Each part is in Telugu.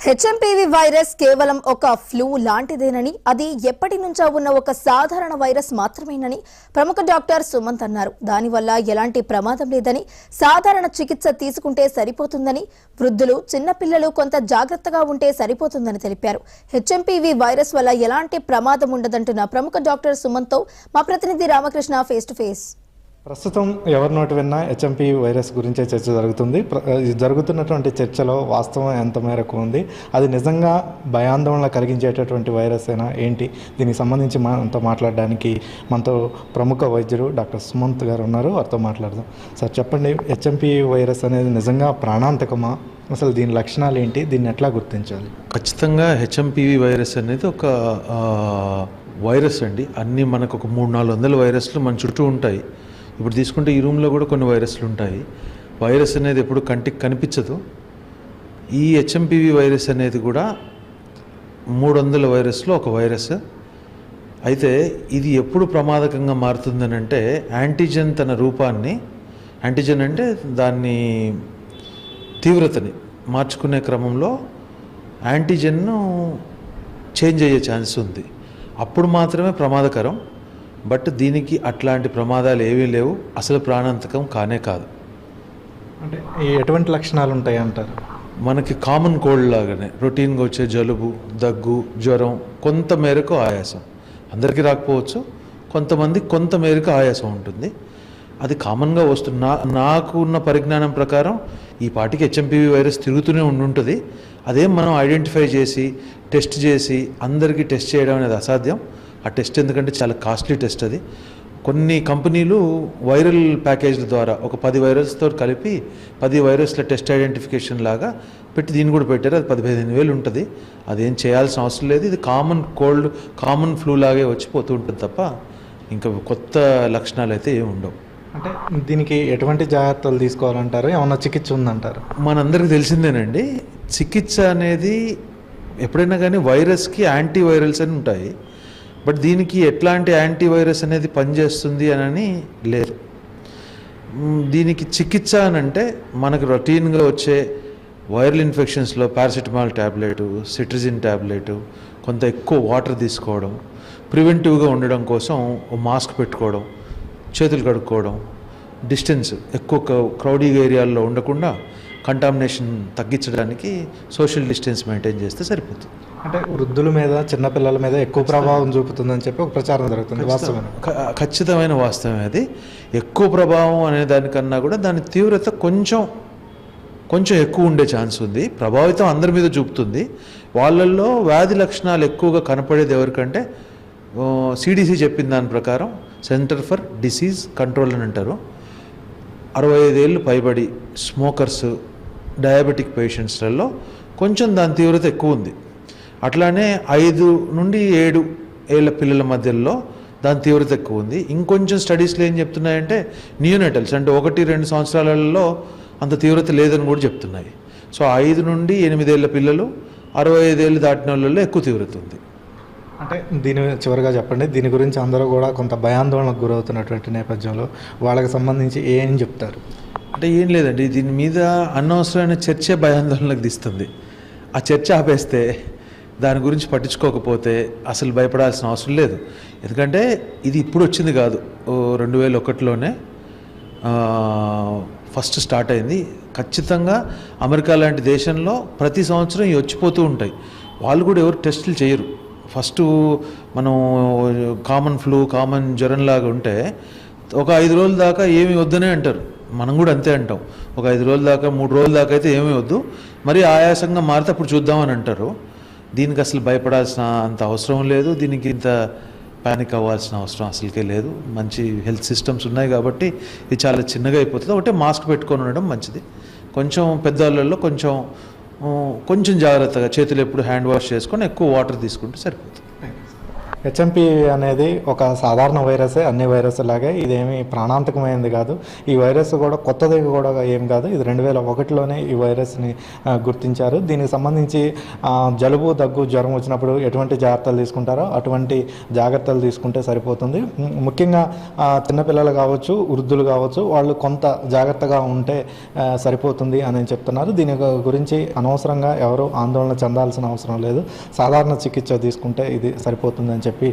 హెచ్ఎంపీవీ వైరస్ కేవలం ఒక ఫ్లూ లాంటిదేనని, అది ఎప్పటి నుంచో ఉన్న ఒక సాధారణ వైరస్ మాత్రమేనని ప్రముఖ డాక్టర్ సుమంత్ అన్నారు. దానివల్ల ఎలాంటి ప్రమాదం లేదని, సాధారణ చికిత్స తీసుకుంటే సరిపోతుందని, వృద్ధులు, చిన్నపిల్లలు కొంత జాగ్రత్తగా ఉంటే సరిపోతుందని తెలిపారు. హెచ్ఎంపీవీ వైరస్ వల్ల ఎలాంటి ప్రమాదం ఉండదంటున్న ప్రముఖ డాక్టర్ సుమంత్తో మా ప్రతినిధి రామకృష్ణ ఫేస్ టు ఫేస్. ప్రస్తుతం ఎవరి నోటి విన్నా హెచ్ఎంపీ వైరస్ గురించే చర్చ జరుగుతుంది. జరుగుతున్నటువంటి చర్చలో వాస్తవం ఎంత మేరకు ఉంది, అది నిజంగా భయాందోళన కలిగించేటటువంటి వైరస్ అయినా ఏంటి, దీనికి సంబంధించి మనతో మాట్లాడడానికి మనతో ప్రముఖ వైద్యులు డాక్టర్ సుమంత్ గారు ఉన్నారు. వారితో మాట్లాడదాం. సార్ చెప్పండి, హెచ్ఎంపీ వైరస్ అనేది నిజంగా ప్రాణాంతకమా? అసలు దీని లక్షణాలు ఏంటి, దీన్ని ఎట్లా గుర్తించాలి? ఖచ్చితంగా హెచ్ఎంపీవీ వైరస్ అనేది ఒక వైరస్ అండి. అన్నీ మనకు ఒక 300-400 వైరస్లు మన చుట్టూ ఉంటాయి. ఇప్పుడు తీసుకుంటే ఈ రూమ్లో కూడా కొన్ని వైరస్లు ఉంటాయి. వైరస్ అనేది ఎప్పుడు కంటికి కనిపించదు. ఈ హెచ్ఎంపీవీ వైరస్ అనేది కూడా 300 వైరస్లో ఒక వైరస్. అయితే ఇది ఎప్పుడు ప్రమాదకంగా మారుతుందని అంటే, యాంటీజెన్ తన రూపాన్ని, యాంటీజెన్ అంటే దాన్ని తీవ్రతని మార్చుకునే క్రమంలో యాంటీజెన్ను చేంజ్ అయ్యే ఛాన్స్ ఉంది. అప్పుడు మాత్రమే ప్రమాదకరం. బట్ దీనికి అట్లాంటి ప్రమాదాలు ఏవీ లేవు. అసలు ప్రాణాంతకం కానే కాదు. అంటే ఎటువంటి లక్షణాలు ఉంటాయి అంటారు? మనకి కామన్ కోల్డ్ లాగానే రొటీన్గా వచ్చే జలుబు, దగ్గు, జ్వరం, కొంత మేరకు ఆయాసం. అందరికీ రాకపోవచ్చు, కొంతమంది కొంత మేరకు ఆయాసం ఉంటుంది. అది కామన్గా వస్తున్న నాకు ఉన్న పరిజ్ఞానం ప్రకారం ఈ పాటికి హెచ్ఎంపీవీ వైరస్ తిరుగుతూనే ఉంటుంది. అదేం మనం ఐడెంటిఫై చేసి టెస్ట్ చేసి అందరికీ టెస్ట్ చేయడం అనేది అసాధ్యం. ఆ టెస్ట్ ఎందుకంటే చాలా కాస్ట్లీ టెస్ట్ అది. కొన్ని కంపెనీలు వైరల్ ప్యాకేజ్ల ద్వారా ఒక 10 వైరస్తో కలిపి 10 వైరస్ల టెస్ట్ ఐడెంటిఫికేషన్ లాగా పెట్టి దీన్ని కూడా పెట్టారు. అది 15,000 ఉంటుంది. అదేం చేయాల్సిన అవసరం లేదు. ఇది కామన్ కోల్డ్, కామన్ ఫ్లూ లాగే వచ్చిపోతూ ఉంటుంది తప్ప ఇంకా కొత్త లక్షణాలు అయితే ఏమి ఉండవు. అంటే దీనికి ఎటువంటి జాగ్రత్తలు తీసుకోవాలంటారు? ఏమన్నా చికిత్స ఉందంటారు? మనందరికీ తెలిసిందేనండి, చికిత్స అనేది ఎప్పుడైనా కానీ వైరస్కి యాంటీవైరల్స్ అని ఉంటాయి. బట్ దీనికి ఎట్లాంటి యాంటీవైరస్ అనేది పనిచేస్తుంది అని లేదు. దీనికి చికిత్స అని అంటే మనకు రొటీన్గా వచ్చే వైరల్ ఇన్ఫెక్షన్స్లో పారాసిటమాల్ ట్యాబ్లెట్, సిట్రిజిన్ ట్యాబ్లెట్, కొంత ఎక్కువ వాటర్ తీసుకోవడం, ప్రివెంటివ్గా ఉండడం కోసం మాస్క్ పెట్టుకోవడం, చేతులు కడుక్కోవడం, డిస్టెన్స్ ఎక్కువ క్రౌడీ ఏరియాల్లో ఉండకుండా కంటామినేషన్ తగ్గించడానికి సోషల్ డిస్టెన్స్ మెయింటైన్ చేస్తే సరిపోతుంది. అంటే వృద్ధుల మీద, చిన్నపిల్లల మీద ఎక్కువ ప్రభావం చూపుతుందని చెప్పి ఒక ప్రచారం జరుగుతుంది. వాస్తవం? ఖచ్చితమైన వాస్తవమే. అది ఎక్కువ ప్రభావం అనే దానికన్నా కూడా దాని తీవ్రత కొంచెం ఎక్కువ ఉండే ఛాన్స్ ఉంది. ప్రభావితం అందరి మీద చూపుతుంది. వాళ్ళల్లో వ్యాధి లక్షణాలు ఎక్కువగా కనపడేది ఎవరికంటే, సిడిసి చెప్పిన దాని ప్రకారం సెంటర్ ఫర్ డిసీజ్ కంట్రోల్ అని అంటారు, 65 ఏళ్ళు పైబడి స్మోకర్స్, డయాబెటిక్ పేషెంట్స్లలో కొంచెం దాని తీవ్రత ఎక్కువ ఉంది. అట్లానే 5 నుండి 7 ఏళ్ళ పిల్లల మధ్యలో దాని తీవ్రత ఎక్కువ ఉంది. ఇంకొంచెం స్టడీస్లో ఏం చెప్తున్నాయంటే, నియోనేటల్స్ అంటే 1-2 సంవత్సరాలలో అంత తీవ్రత లేదని కూడా చెప్తున్నాయి. సో 5 నుండి 8 ఏళ్ళ పిల్లలు, 65 ఏళ్ళు దాటిన వాళ్ళలో ఎక్కువ తీవ్రత ఉంది. అంటే దీని చివరిగా చెప్పండి, దీని గురించి అందరూ కూడా కొంత భయాందోళనకు గురవుతున్నటువంటి నేపథ్యంలో వాళ్ళకి సంబంధించి ఏం చెప్తారు? అంటే ఏం లేదండి, దీని మీద అనవసరమైన చర్చే భయాందోళనకు తీస్తుంది. ఆ చర్చ ఆపేస్తే, దాని గురించి పట్టించుకోకపోతే అసలు భయపడాల్సిన అవసరం లేదు. ఎందుకంటే ఇది ఇప్పుడు వచ్చింది కాదు, 2001లోనే ఫస్ట్ స్టార్ట్ అయింది. ఖచ్చితంగా అమెరికా లాంటి దేశంలో ప్రతి సంవత్సరం ఇవి వచ్చిపోతూ ఉంటాయి. వాళ్ళు కూడా ఎవరు టెస్టులు చేయరు. ఫస్ట్ మనం కామన్ ఫ్లూ, కామన్ జ్వరంలాగా ఉంటే ఒక 5 రోజుల దాకా ఏమీ వద్దనే అంటారు. మనం కూడా అంతే అంటాం. ఒక 5 రోజుల దాకా, 3 రోజుల దాకా అయితే ఏమీ వద్దు, మరి ఆయాసంగా మారితే అప్పుడు చూద్దామని అంటారు. దీనికి అసలు భయపడాల్సిన అంత అవసరం లేదు. దీనికి ఇంత ప్యానిక్ అవ్వాల్సిన అవసరం అసలుకే లేదు. మంచి హెల్త్ సిస్టమ్స్ ఉన్నాయి కాబట్టి ఇది చాలా చిన్నగా అయిపోతుంది. ఒకటే మాస్క్ పెట్టుకొని ఉండడం మంచిది. కొంచెం పెద్దవాళ్ళల్లో కొంచెం జాగ్రత్తగా చేతులు ఎప్పుడు హ్యాండ్ వాష్ చేసుకొని ఎక్కువ వాటర్ తీసుకుంటే సరిపోతుంది. హెచ్ఎంపీ అనేది ఒక సాధారణ వైరసే, అన్ని వైరస్ లాగే. ఇదేమి ప్రాణాంతకమైనది కాదు. ఈ వైరస్ కూడా కొత్తది కూడా ఏం కాదు. ఇది 2001లోనే ఈ వైరస్ని గుర్తించారు. దీనికి సంబంధించి జలుబు, దగ్గు, జ్వరం వచ్చినప్పుడు ఎటువంటి జాగ్రత్తలు తీసుకుంటారో అటువంటి జాగ్రత్తలు తీసుకుంటే సరిపోతుంది. ముఖ్యంగా చిన్నపిల్లలు కావచ్చు, వృద్ధులు కావచ్చు, వాళ్ళు కొంత జాగ్రత్తగా ఉంటే సరిపోతుంది అని చెప్తున్నారు. దీని గురించి అనవసరంగా ఎవరు ఆందోళన చెందాల్సిన అవసరం లేదు. సాధారణ చికిత్స తీసుకుంటే ఇది సరిపోతుందని చెప్పి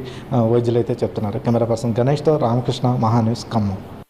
వైద్యులు అయితే చెప్తున్నారు. కెమెరా పర్సన్ గణేష్తో రామకృష్ణ, మహాన్యూస్, ఖమ్మం.